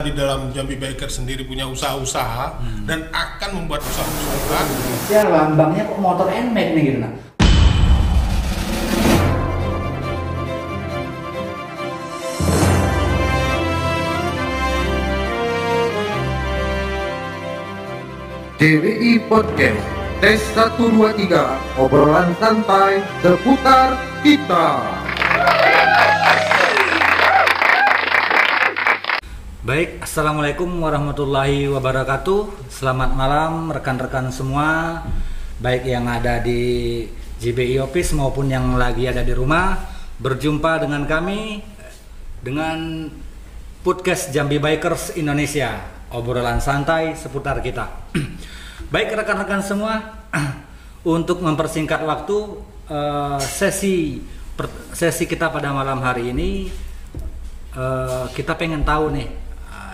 di dalam Jambi Biker sendiri punya usaha-usaha dan akan membuat usaha-usaha. Ya lambangnya kok motor NMAX nih gitu nah. DWI Podcast Tes 123, obrolan santai seputar kita. Baik, assalamualaikum warahmatullahi wabarakatuh. Selamat malam rekan-rekan semua, baik yang ada di JBI Office maupun yang lagi ada di rumah. Berjumpa dengan kami dengan podcast Jambi Bikers Indonesia, obrolan santai seputar kita. Baik rekan-rekan semua, untuk mempersingkat waktu sesi kita pada malam hari ini, kita pengen tahu nih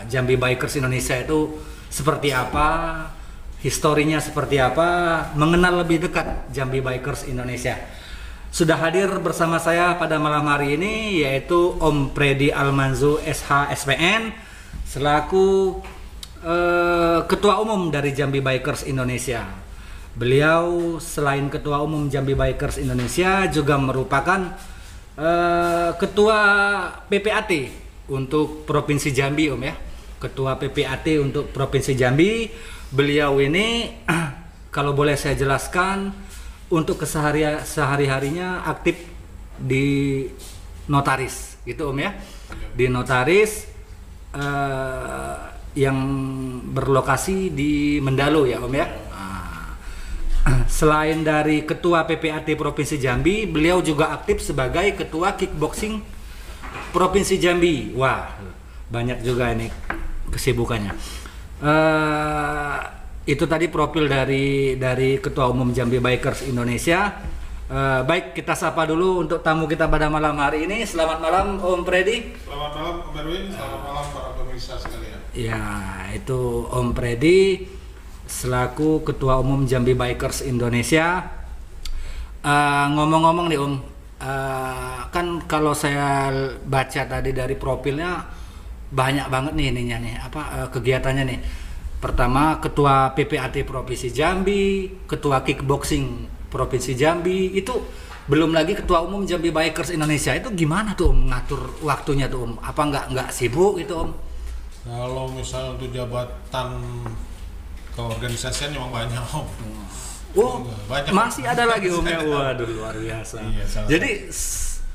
Jambi Bikers Indonesia itu seperti apa, historinya seperti apa, mengenal lebih dekat Jambi Bikers Indonesia. Sudah hadir bersama saya pada malam hari ini yaitu Om Predi Almanzu SH SPN selaku Ketua Umum dari Jambi Bikers Indonesia. Beliau selain Ketua Umum Jambi Bikers Indonesia juga merupakan Ketua PPAT untuk Provinsi Jambi, Om ya. Ketua PPAT untuk Provinsi Jambi. Beliau ini kalau boleh saya jelaskan untuk sehari-harinya aktif di notaris gitu, Om ya. Di notaris yang berlokasi di Mendalo ya, Om ya. Selain dari Ketua PPAT Provinsi Jambi, beliau juga aktif sebagai Ketua Kickboxing Provinsi Jambi. Wah, banyak juga ini kesibukannya. Itu tadi profil dari Ketua Umum Jambi Bikers Indonesia. Baik, kita sapa dulu untuk tamu kita pada malam hari ini. Selamat malam Om Predi. Selamat malam Om Erwin, selamat malam para pemirsa sekalian. Ya, itu Om Predi selaku Ketua Umum Jambi Bikers Indonesia. Ngomong-ngomong nih Om, kan kalau saya baca tadi dari profilnya banyak banget nih ininya nih, kegiatannya nih. Pertama Ketua PPAT Provinsi Jambi, Ketua Kickboxing Provinsi Jambi, itu belum lagi Ketua Umum Jambi Bikers Indonesia. Itu gimana tuh Om ngatur waktunya tuh Om? Apa nggak sibuk gitu Om? Kalau misalnya untuk jabatan keorganisasian memang banyak Om. Oh, banyak. Masih ada lagi Om ya? Waduh, luar biasa. Iya, jadi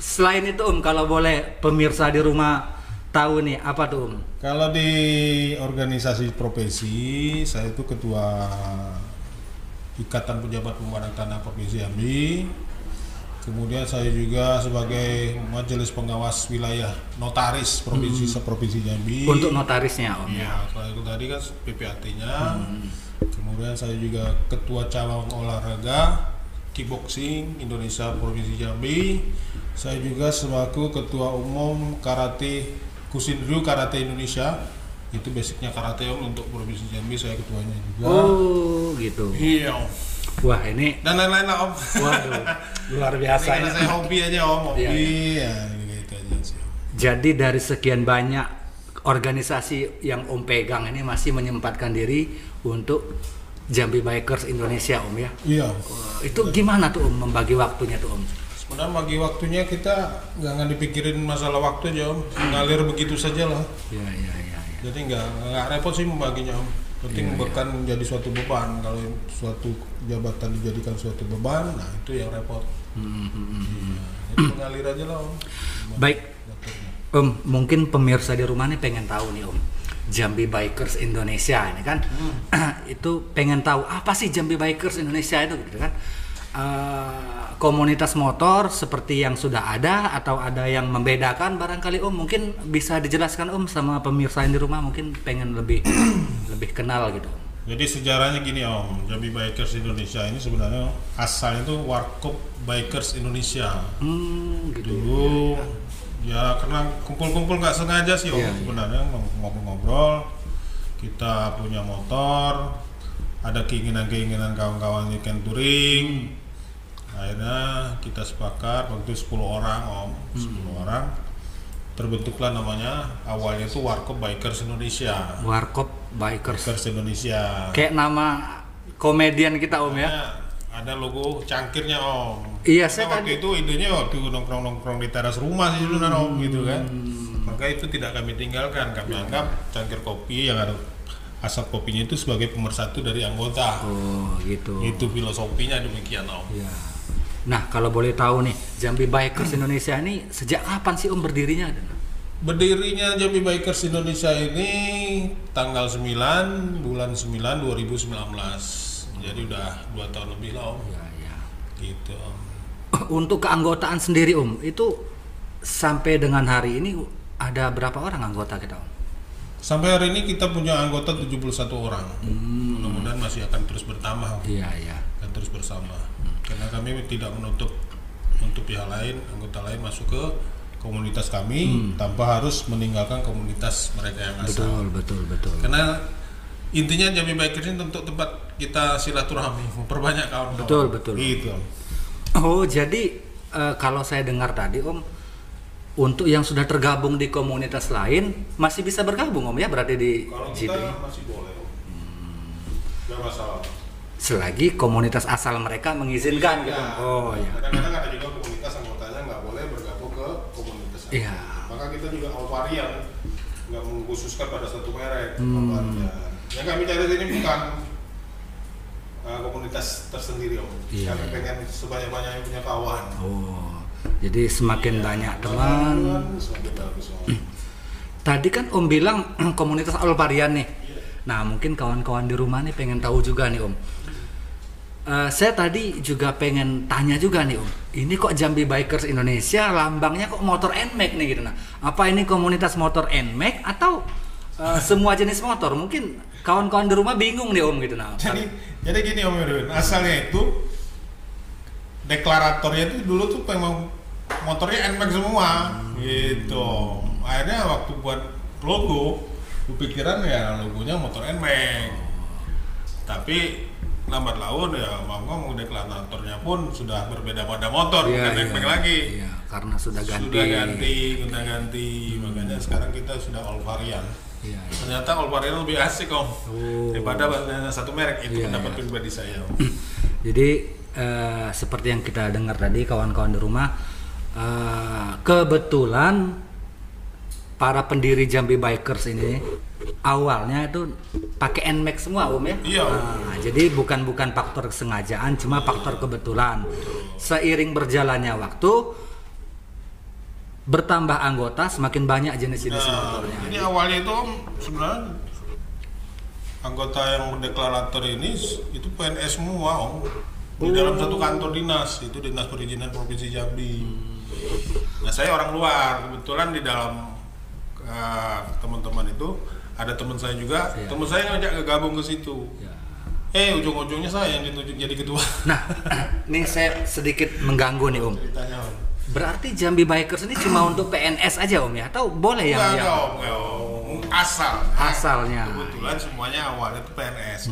selain itu Om, kalau boleh pemirsa di rumah tahu nih, apa tuh Om? Kalau di organisasi profesi, saya itu Ketua Ikatan Pejabat Pembarang Tanah Provinsi Jambi. Kemudian saya juga sebagai Majelis Pengawas Wilayah Notaris Provinsi Jambi. Untuk notarisnya Om ya? Kalau itu tadi kan PPAT-nya. Kemudian saya juga Ketua Cabang Olahraga Kickboxing Indonesia Provinsi Jambi. Saya juga selaku Ketua Umum Karate Kushinryu Karate Indonesia. Itu basicnya karate Om untuk Provinsi Jambi, saya ketuanya juga. Oh gitu. Iya. Wah ini. Dan lain-lain lah Om. Waduh, luar biasa. Ini saya hobi aja Om, hobi iya. Ya, gitu aja sih. Jadi dari sekian banyak organisasi yang Om pegang ini masih menyempatkan diri untuk Jambi Bikers Indonesia Om ya? Iya. Itu gimana tuh Om membagi waktunya tuh Om? Sebenarnya bagi waktunya kita nggak dipikirin masalah waktu aja Om, ngalir begitu saja lah. Iya. Jadi nggak repot sih membaginya Om. Penting bukan menjadi suatu beban. Kalau suatu jabatan dijadikan suatu beban, nah itu yang repot. Jadi mengalir aja lah Om. Baik, Om, mungkin pemirsa di rumah nih pengen tahu nih Om, Jambi Bikers Indonesia ini kan, itu pengen tahu apa sih Jambi Bikers Indonesia itu, gitu kan? Komunitas motor seperti yang sudah ada atau ada yang membedakan barangkali Om, mungkin bisa dijelaskan Om sama pemirsa yang di rumah, mungkin pengen lebih kenal gitu. Jadi sejarahnya gini Om, Jambi Bikers Indonesia ini sebenarnya asalnya itu Warkop Bikers Indonesia. Gitu. Dulu ya karena kumpul-kumpul nggak sengaja sih Om, sebenarnya ngobrol-ngobrol, kita punya motor, ada keinginan kawan-kawan weekend touring. Akhirnya kita sepakat waktu 10 orang Om, 10 orang terbentuklah namanya, awalnya itu Warkop Bikers Indonesia. Warkop Bikers Indonesia. Kayak nama komedian kita Om ya. Ada logo cangkirnya Om. Iya, Karena saya waktu itu idenya waktu nongkrong di teras rumah sih dulu Om gitu kan. Maka itu tidak kami tinggalkan. Kami anggap cangkir kopi yang ada asap kopinya itu sebagai pemersatu dari anggota. Oh gitu. Itu filosofinya demikian Om. Ya. Nah kalau boleh tahu nih, Jambi Bikers Indonesia ini sejak kapan sih Om berdirinya? Berdirinya Jambi Bikers Indonesia ini tanggal 9 bulan 9 2019. Jadi udah 2 tahun lebih lah Om. Ya. Gitu Om. Untuk keanggotaan sendiri Om, itu sampai dengan hari ini ada berapa orang anggota kita Om? Sampai hari ini kita punya anggota 71 orang. Mudah-mudahan masih akan terus bertambah. Iya. Akan terus bersama. Karena kami tidak menutup untuk pihak lain, anggota lain masuk ke komunitas kami tanpa harus meninggalkan komunitas mereka yang asal. Betul. Karena intinya Jambi Bikers ini untuk tempat kita silaturahmi, memperbanyak kawan-kawan. Betul. Gitu. Oh, jadi kalau saya dengar tadi Om, untuk yang sudah tergabung di komunitas lain masih bisa bergabung Om ya, berarti di Kalau situ. kita masih boleh Om. Nggak masalah. Selagi komunitas asal mereka mengizinkan gitu. Oh ya. Kadang-kadang ada juga komunitas anggotanya nggak boleh bergabung ke komunitas lain. Iya. Maka kita juga all varian, nggak mengkhususkan pada satu merek. All varian. Yang kami cari ini bukan komunitas tersendiri Om. Iya. Kami pengen sebanyak-banyaknya punya kawan. Oh. Jadi semakin banyak teman. Semakin bagus Om. Tadi kan Om bilang komunitas all varian nih. Nah mungkin kawan-kawan di rumah nih pengen tahu juga nih Om. Saya tadi juga pengen tanya juga nih Om. Ini kok Jambi Bikers Indonesia lambangnya kok motor NMAX nih gitu. Nah, apa ini komunitas motor NMAX atau semua jenis motor? Mungkin kawan-kawan di rumah bingung nih Om gitu. Nah, Jadi gini Om Irwin, asalnya itu deklaratornya itu dulu tuh memang motornya NMAX semua gitu. Akhirnya waktu buat logo, kepikiran ya logonya motor NMAX. Tapi lambat laun ya mau deklaratornya pun sudah berbeda pada motor, bukan NMAX lagi. Iya, karena sudah ganti. Sudah ganti. Makanya sekarang kita sudah all varian. Iya. Ternyata all varian lebih asik Om. Daripada satu merek, itu pendapat pribadi saya Om. Jadi seperti yang kita dengar tadi kawan-kawan di rumah, kebetulan para pendiri Jambi Bikers ini awalnya itu pakai NMAX semua Om ya. Iya. Nah, jadi bukan faktor kesengajaan, cuma faktor kebetulan. Seiring berjalannya waktu, bertambah anggota, semakin banyak jenis-jenis motornya. Jadi awalnya itu Om, sebenarnya anggota yang berdeklarator ini itu PNS semua Om. Di dalam satu kantor dinas, itu Dinas Perizinan Provinsi Jambi. Nah saya orang luar, kebetulan di dalam teman-teman itu ada teman saya juga, teman saya ngajak gabung ke situ. Ujung-ujungnya saya yang ditunjuk jadi ketua. Nah, ini saya sedikit mengganggu nih Om. Ceritanya Om. Berarti Jambi Bikers ini cuma untuk PNS aja Om ya? Atau boleh yang Enggak Om. Asalnya. Kebetulan semuanya awalnya itu PNS.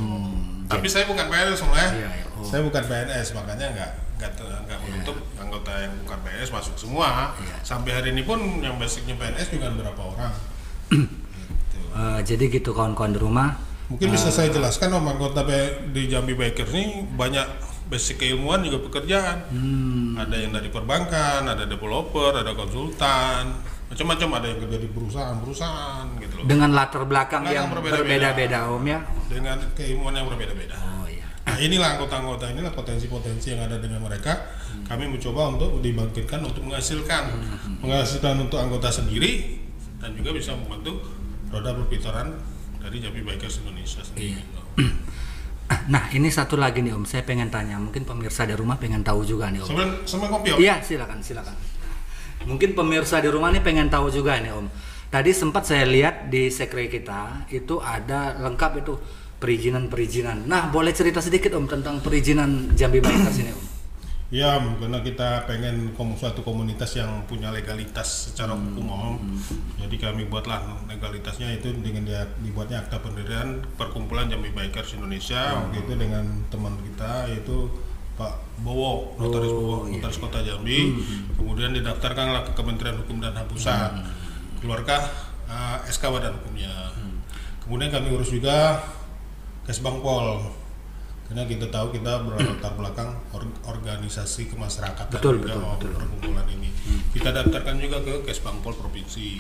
Tapi saya bukan PNS sebenarnya. Saya bukan PNS, makanya nggak menutup anggota yang bukan PNS masuk semua. Sampai hari ini pun yang basicnya PNS juga berapa orang. Gitu. Jadi gitu kawan-kawan di rumah. Mungkin bisa saya jelaskan Om, anggota di Jambi Bikers ini banyak basic keilmuan juga pekerjaan. Ada yang dari perbankan, ada developer, ada konsultan, macam-macam, ada yang kerja di perusahaan gitu loh. Dengan latar belakang yang berbeda-beda Om ya. Dengan keilmuan yang berbeda-beda. Oh iya. Nah inilah anggota-anggota, inilah potensi-potensi yang ada dengan mereka. Kami mencoba untuk dibangkitkan untuk menghasilkan untuk anggota sendiri dan juga bisa membantu roda berputaran dari Jambi Bikers Indonesia sendiri. Nah ini satu lagi nih Om, saya pengen tanya, mungkin pemirsa di rumah pengen tahu juga nih Om. Sama kopi Om? Iya silakan. Mungkin pemirsa di rumah nih pengen tahu juga nih Om. Tadi sempat saya lihat di sekre kita itu ada lengkap itu perizinan. Nah boleh cerita sedikit Om tentang perizinan Jambi Bikers ini Om? Ya, karena kita pengen suatu komunitas yang punya legalitas secara hukum Om. Jadi kami buatlah legalitasnya itu dengan dibuatnya akta pendirian Perkumpulan Jambi Bikers Indonesia. Waktu itu dengan teman kita yaitu Pak Bowo, notaris Bowo, notaris Kota Jambi. Kemudian didaftarkanlah ke Kementerian Hukum dan HAM Pusat. keluarkah SK badan hukumnya. Kemudian kami urus juga Kesbangpol, karena kita tahu kita berlatar belakang organisasi kemasyarakatan juga perkumpulan ini. Kita daftarkan juga ke Kesbangpol provinsi.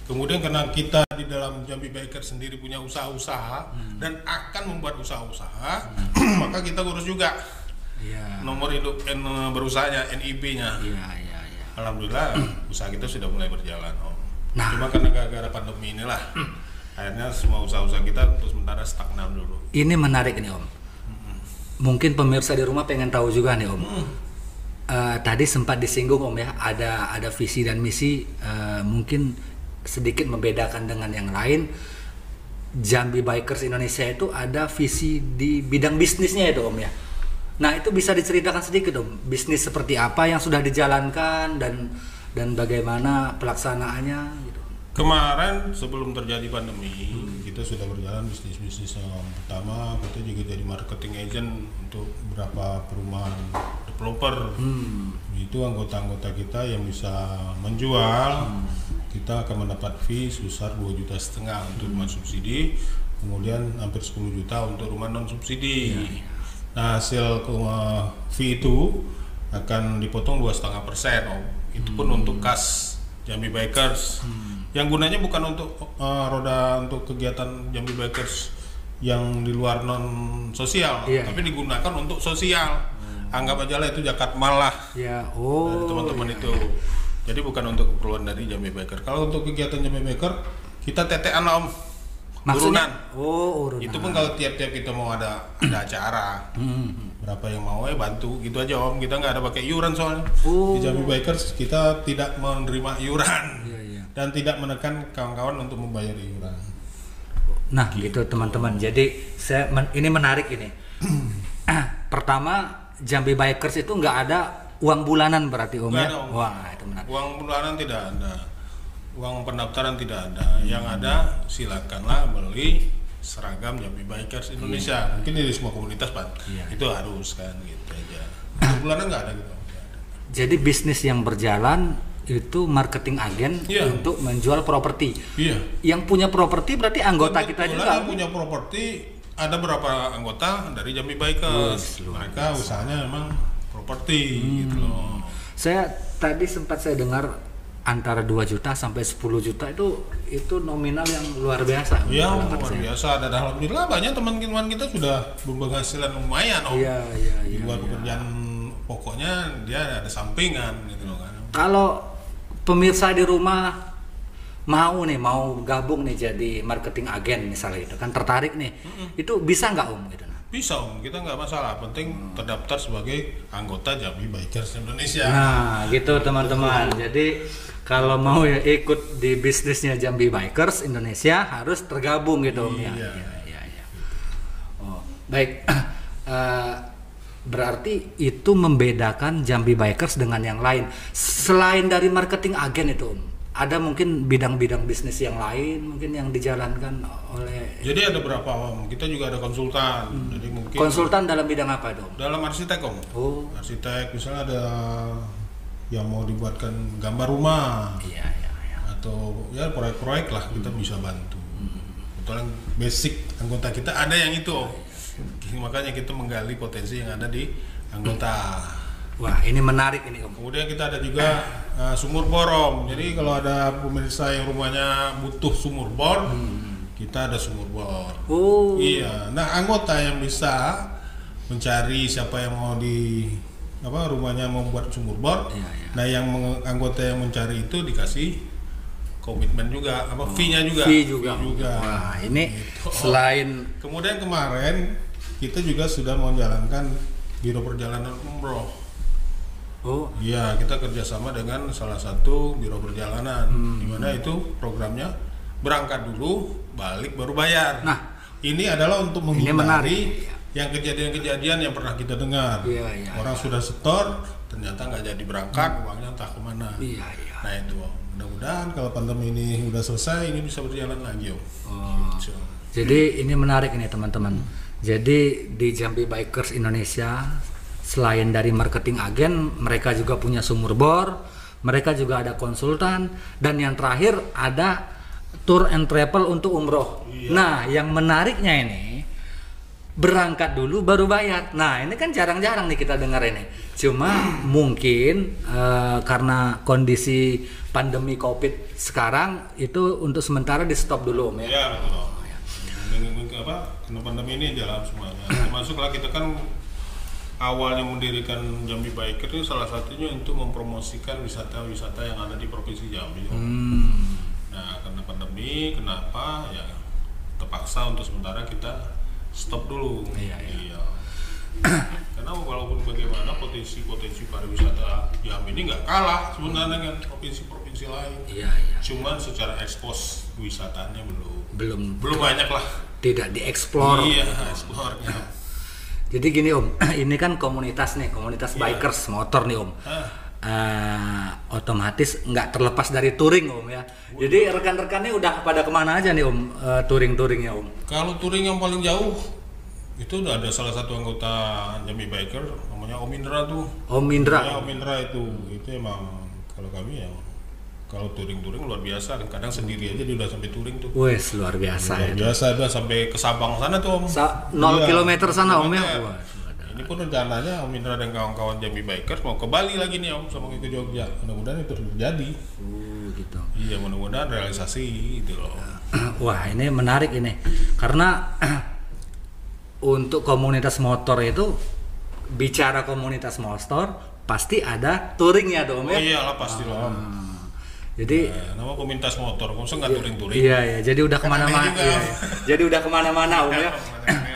Kemudian karena kita di dalam Jambi Biker sendiri punya usaha-usaha dan akan membuat usaha-usaha, maka kita urus juga nomor induk berusahanya, NIB-nya. Alhamdulillah usaha kita sudah mulai berjalan. Nah, cuma karena gara-gara pandemi inilah akhirnya semua usaha-usaha kita untuk sementara stagnan dulu. Ini menarik nih Om. Mungkin pemirsa di rumah pengen tahu juga nih Om. Tadi sempat disinggung Om ya, ada visi dan misi mungkin sedikit membedakan dengan yang lain. Jambi Bikers Indonesia itu ada visi di bidang bisnisnya itu Om ya. Nah itu bisa diceritakan sedikit Om, bisnis seperti apa yang sudah dijalankan dan bagaimana pelaksanaannya gitu. Kemarin sebelum terjadi pandemi, kita sudah berjalan bisnis-bisnis. Yang pertama kita juga jadi marketing agent untuk beberapa perumahan developer. Itu anggota-anggota kita yang bisa menjual, kita akan mendapat fee sebesar 2,5 juta untuk rumah subsidi, kemudian hampir 10 juta untuk rumah non subsidi. Nah hasil fee itu akan dipotong 2,5%. Itu pun untuk kas Jambi Bikers. Yang gunanya bukan untuk roda untuk kegiatan Jambi Bikers yang di luar non sosial, tapi digunakan untuk sosial. Anggap aja lah itu zakat malah dari teman-teman itu. Jadi bukan untuk keperluan dari Jambi Biker. Kalau untuk kegiatan Jambi Biker kita tetean Om. Maksudnya? Urunan. Itu pun kalau tiap-tiap kita mau ada acara, berapa yang mau bantu gitu aja Om. Kita nggak ada pakai iuran soalnya. Di Jambi Bikers kita tidak menerima iuran dan tidak menekan kawan-kawan untuk membayar iuran. Nah gitu teman-teman. Jadi ini menarik ini. Pertama Jambi Bikers itu nggak ada uang bulanan berarti Om ya? Wah itu menarik. Uang bulanan tidak ada. Uang pendaftaran tidak ada. Yang ada silakanlah beli seragam Jambi Bikers Indonesia. Mungkin di semua komunitas Pak. Itu harus kan gitu aja. Untuk bulanan nggak ada gitu. Jadi bisnis yang berjalan itu marketing agen untuk menjual properti. Yang punya properti berarti anggota kita juga. Yang punya properti ada berapa anggota dari Jambi Bikers. Mereka usahanya memang properti gitu loh. Saya tadi sempat dengar antara 2 juta sampai 10 juta itu nominal yang luar biasa. Iya, luar biasa. Dan alhamdulillah banyak teman-teman kita sudah berpenghasilan lumayan Om. Di luar pekerjaan pokoknya dia ada sampingan gitu loh kan. Kalau pemirsa di rumah mau gabung nih jadi marketing agen misalnya itu kan tertarik nih, itu bisa nggak Om gitu? Bisa Om, kita nggak masalah, penting terdaftar sebagai anggota Jambi Bikers Indonesia. Nah gitu teman-teman, jadi kalau mau ikut di bisnisnya Jambi Bikers Indonesia harus tergabung gitu Om ya. Oh, baik. Berarti itu membedakan Jambi Bikers dengan yang lain. Selain dari marketing agen itu Om, ada mungkin bidang-bidang bisnis yang lain mungkin yang dijalankan oleh. Jadi ada berapa Om? Kita juga ada konsultan. Jadi mungkin konsultan dalam bidang apa dong? Dalam arsitek Om. Arsitek misalnya ada yang mau dibuatkan gambar rumah. Atau ya proyek-proyek lah kita bisa bantu. Kebetulan basic anggota kita ada yang itu Om. Makanya kita menggali potensi yang ada di anggota. Wah ini menarik ini Om. Kemudian kita ada juga sumur bor Om. Jadi kalau ada pemirsa yang rumahnya butuh sumur bor, kita ada sumur bor. Iya. Nah anggota yang bisa mencari siapa yang mau rumahnya mau buat sumur bor. Nah yang anggota yang mencari itu dikasih komitmen juga, fee-nya juga. Fee juga. Wah ini gitu. Selain. Kemudian kemarin kita juga sudah menjalankan biro perjalanan umroh. Iya, kita kerjasama dengan salah satu biro perjalanan, di mana itu programnya berangkat dulu, balik baru bayar. Nah, ini adalah untuk menghindari yang kejadian-kejadian yang pernah kita dengar. Orang sudah setor, ternyata nggak jadi berangkat, uangnya entah kemana. Nah itu, mudah-mudahan kalau pandemi ini udah selesai, ini bisa berjalan lagi Gitu. Jadi ini menarik ini teman-teman. Jadi di Jambi Bikers Indonesia, selain dari marketing agen, mereka juga punya sumur bor, mereka juga ada konsultan, dan yang terakhir ada tour and travel untuk umroh. Nah, yang menariknya ini berangkat dulu baru bayar. Nah, ini kan jarang-jarang nih kita dengar ini. Cuma mungkin karena kondisi pandemi Covid sekarang itu untuk sementara di stop dulu, Om ya. Iya, betul. Karena pandemi ini jalan semuanya. Termasuklah kita kan awalnya mendirikan Jambi Biker itu salah satunya untuk mempromosikan wisata-wisata yang ada di Provinsi Jambi. Nah, karena pandemi, kenapa ya terpaksa untuk sementara kita stop dulu. Iya. Karena walaupun bagaimana potensi pariwisata Jambi ini nggak kalah sebenarnya dengan provinsi-provinsi lain. Iya. Cuman secara ekspos wisatanya belum Belum banyak lah. tidak dieksplor. Iya, eksplornya. Jadi gini Om, ini kan komunitas bikers motor nih Om. Otomatis nggak terlepas dari touring Om ya. Jadi rekan-rekannya udah pada kemana aja nih Om, touringnya Om? Kalau touring yang paling jauh itu udah ada salah satu anggota Jambi Biker namanya Om Indra tuh. Om Indra. Ya, Om Indra itu emang kalau kami ya kalau touring luar biasa, kadang sendiri aja dia udah sampai touring tuh. Wes luar biasa Luar ya. biasa dia sampai ke Sabang sana tuh Om. 0 kilometer sana Om ya. Wah, ini pun rencananya Om Indra dan kawan-kawan Jambi Bikers mau ke Bali lagi nih Om, sama ke Jogja. Mudah-mudahan itu terjadi. Gitu. Iya, mudah-mudahan realisasi gitu loh. Wah, ini menarik ini. Karena untuk komunitas motor itu, bicara komunitas motor pasti ada touringnya dong ya. Oh iyalah pasti loh Om. Jadi nama komunitas motor, kok nggak touring-touring? Iya, jadi udah kemana-mana. Iya. Jadi udah kemana-mana Om ya.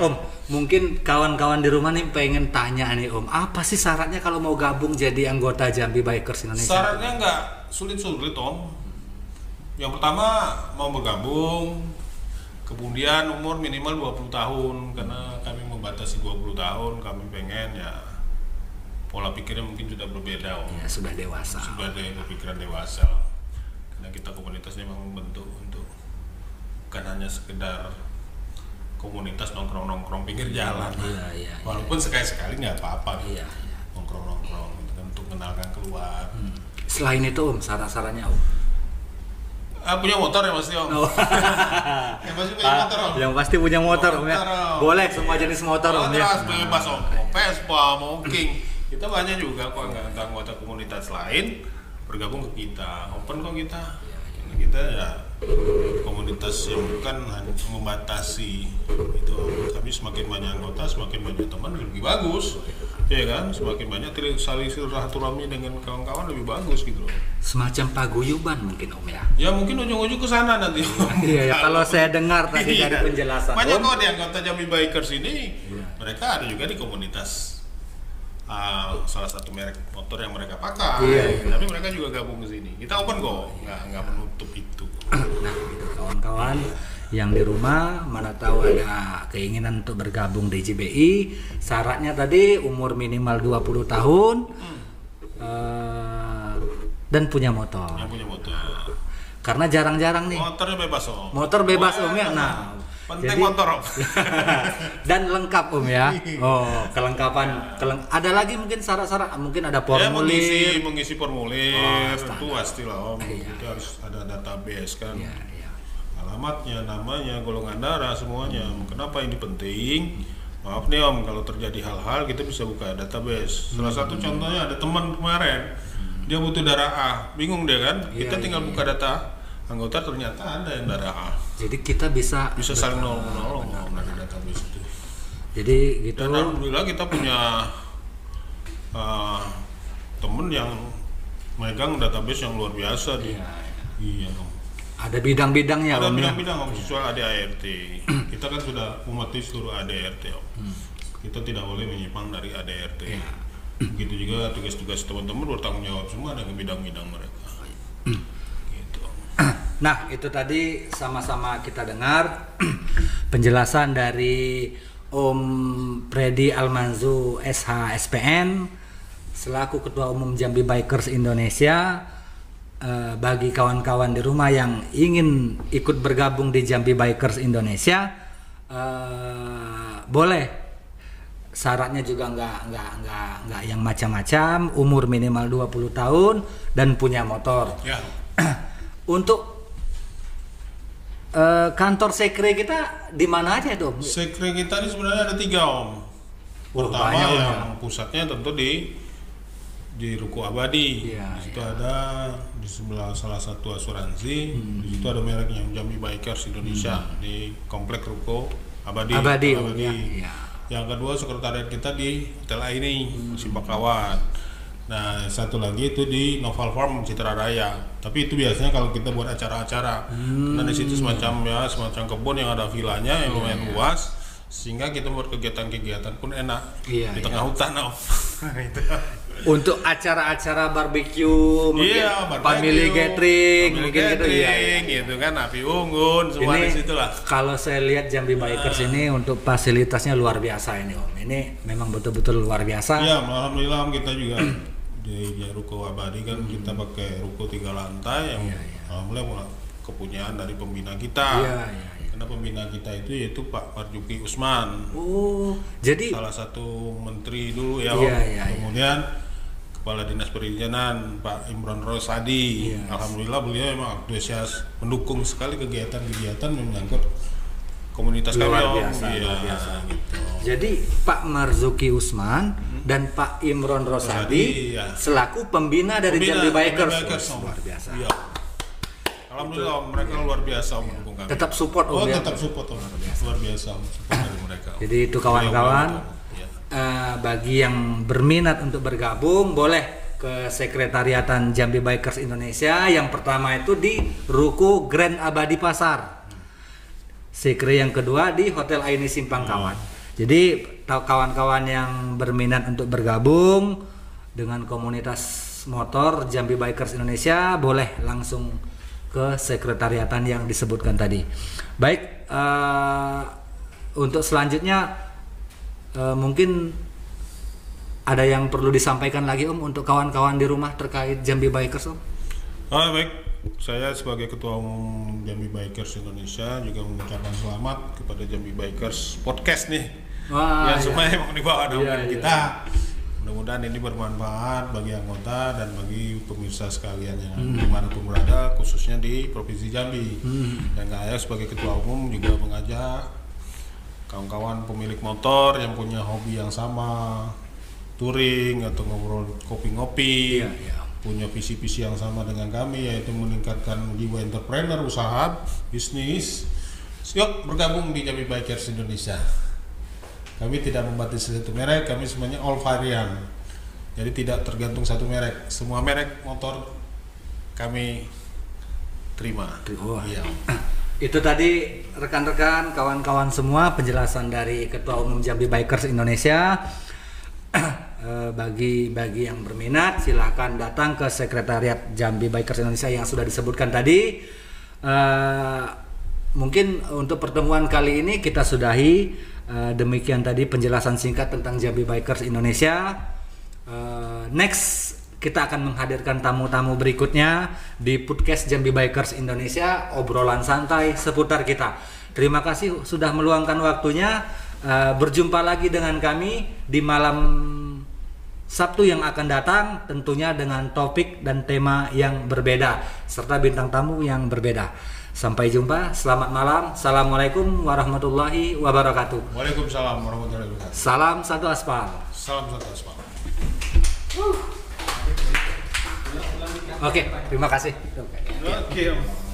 Om, mungkin kawan-kawan di rumah nih pengen tanya nih Om, apa sih syaratnya kalau mau gabung jadi anggota Jambi Bikers Indonesia? Syaratnya nggak sulit-sulit Om. Yang pertama mau bergabung, kemudian umur minimal 20 tahun, karena kami membatasi 20 tahun, kami pengen ya pola pikirnya mungkin sudah berbeda Om. Ya, sudah dewasa. Sudah ada pemikiran dewasa. Karena kita komunitasnya memang membentuk untuk bukan hanya sekedar komunitas nongkrong-nongkrong pinggir jalan. Iya. Walaupun sekali-sekali nggak apa-apa gitu. Iya. Nongkrong-nongkrong gitu kan, untuk mengenalkan keluar. Selain itu Om, saran-sarannya Om? Punya motor ya pasti Om. Yang pasti punya motor Om. Yang pasti punya motor Om ya. Om. Boleh semua jenis motor Om ya. Terus bebas Om. Mau Vespa, mau King. Kita banyak juga kok anggota komunitas lain bergabung ke kita. Open kok kita. Karena kita ya komunitas yang bukan hanya membatasi itu. Kami semakin banyak anggota, semakin banyak teman lebih bagus. Ya kan? Semakin banyak saling silaturahmi dengan kawan-kawan lebih bagus gitu loh. Semacam paguyuban mungkin Om ya. Ya mungkin ujung-ujung ke sana nanti. Iya, kalau saya dengar tadi dari penjelasan banyak Om. kok di anggota Jambi Bikers ini. Mereka ada juga di komunitas salah satu merek motor yang mereka pakai. Iya. Tapi mereka juga gabung ke sini. Kita open kok, nggak menutup itu. Nah, gitu kawan-kawan yang di rumah, mana tahu ada keinginan untuk bergabung di JBI, syaratnya tadi umur minimal 20 tahun dan punya motor. Yang punya motor. Karena jarang-jarang nih. Motornya bebas Om. Motor bebas Om ya. Nah, penting motor Om. dan lengkap Om ya. Oh, kelengkapan. Ada lagi mungkin syarat-syarat, mungkin ada formulir. Ya, mengisi formulir itu standar. pastilah Om. Iya. Itu harus ada database kan. Iya. Alamatnya, namanya, golongan darah, semuanya. Kenapa ini penting? Maaf nih Om, kalau terjadi hal-hal kita bisa buka database. Salah satu contohnya ada teman kemarin, dia butuh darah A, bingung dia kan? Kita tinggal buka data anggota, ternyata ada yang darah A. Jadi kita bisa Saling nolong dari database itu. Jadi gitu. Dan alhamdulillah kita punya temen yang megang database yang luar biasa di. Iya Om. Ada bidang-bidangnya Ada Om ya. bidang-bidang Om, sesuai ADART. Kita kan sudah mematuhi seluruh ADART Om. Kita tidak boleh menyimpang dari ADART. Begitu juga tugas-tugas teman-teman bertanggung jawab semua dengan bidang-bidang mereka. Gitu. Nah, itu tadi sama-sama kita dengar penjelasan dari Om Freddy Almanzu SH SPN selaku Ketua Umum Jambi Bikers Indonesia. Bagi kawan-kawan di rumah yang ingin ikut bergabung di Jambi Bikers Indonesia, boleh syaratnya juga nggak yang macam-macam, umur minimal 20 tahun dan punya motor. Ya. Untuk kantor sekre kita di mana aja Om? Sekre kita ini sebenarnya ada 3 Om. Pertama banyak, yang pusatnya tentu di Ruko Abadi. Iya, Di situ ada di sebelah salah satu asuransi. Di situ ada mereknya Jambi Bikers Indonesia di komplek Ruko Abadi. Abadi. Ya. Yang kedua sekretariat kita di Hotel ini Simpakawat. Nah, satu lagi itu di Noval Farm Citra Raya. Tapi itu biasanya kalau kita buat acara-acara. Karena di situ semacam kebun yang ada vilanya yang lumayan luas, sehingga kita buat kegiatan-kegiatan pun enak di tengah hutan. Gitu. Untuk acara-acara barbecue, mungkin family gathering, gitu kan, api unggun, semua di situ lah. Kalau saya lihat Jambi Bikers ini untuk fasilitasnya luar biasa ini Om. Ini memang betul-betul luar biasa. Iya, alhamdulillah kita juga di Ruko Abadi kan kita pakai ruko 3 lantai yang alhamdulillah kepunyaan dari pembina kita. Karena pembina kita itu yaitu Pak Marzuki Usman. Oh, jadi salah satu menteri dulu ya. Kemudian Kepala Dinas Perizinan Pak Imron Rosadi. Alhamdulillah beliau memang antusias mendukung sekali kegiatan-kegiatan yang menyangkut komunitas kami. Luar biasa. Gitu. Jadi Pak Marzuki Usman dan Pak Imron Rosadi selaku pembina dari Jambi Bikers. Luar biasa. Iya. Alhamdulillah mereka luar biasa mendukung kami. Tetap support Om. Tetap support Om. Luar biasa support dari mereka. Jadi itu kawan-kawan, bagi yang berminat untuk bergabung boleh ke Sekretariatan Jambi Bikers Indonesia. Yang pertama itu di Ruko Grand Abadi Pasar. Sekre yang kedua di Hotel Aini Simpangkawat. Jadi kawan-kawan yang berminat untuk bergabung dengan komunitas motor Jambi Bikers Indonesia boleh langsung ke sekretariatan yang disebutkan tadi. Baik, untuk selanjutnya mungkin ada yang perlu disampaikan lagi Om untuk kawan-kawan di rumah terkait Jambi Bikers Om? Baik, saya sebagai Ketua Umum Jambi Bikers Indonesia juga mengucapkan selamat kepada Jambi Bikers Podcast nih. Yang semuanya emang dibawa nama kita. Mudah-mudahan ini bermanfaat bagi anggota dan bagi pemirsa sekalian yang dimanapun berada, khususnya di Provinsi Jambi. Dan saya sebagai Ketua Umum juga mengajak kawan-kawan pemilik motor yang punya hobi yang sama, touring atau ngobrol kopi-ngopi, punya visi-visi yang sama dengan kami, yaitu meningkatkan jiwa entrepreneur, usaha, bisnis. Yuk bergabung di Jambi Bikers Indonesia. Kami tidak membatasi satu merek, kami semuanya all varian. Jadi tidak tergantung satu merek. Semua merek motor kami terima. Iya. Itu tadi rekan-rekan, kawan-kawan semua penjelasan dari Ketua Umum Jambi Bikers Indonesia. Bagi yang berminat silahkan datang ke Sekretariat Jambi Bikers Indonesia yang sudah disebutkan tadi. Mungkin untuk pertemuan kali ini kita sudahi. Demikian tadi penjelasan singkat tentang Jambi Bikers Indonesia. Next kita akan menghadirkan tamu-tamu berikutnya di podcast Jambi Bikers Indonesia, obrolan santai seputar kita. Terima kasih sudah meluangkan waktunya. Berjumpa lagi dengan kami di malam Sabtu yang akan datang, tentunya dengan topik dan tema yang berbeda serta bintang tamu yang berbeda. Sampai jumpa, selamat malam. Assalamualaikum warahmatullahi wabarakatuh. Waalaikumsalam warahmatullahi wabarakatuh. Salam satu aspal. Salam satu aspal. Oke, terima kasih. Oke.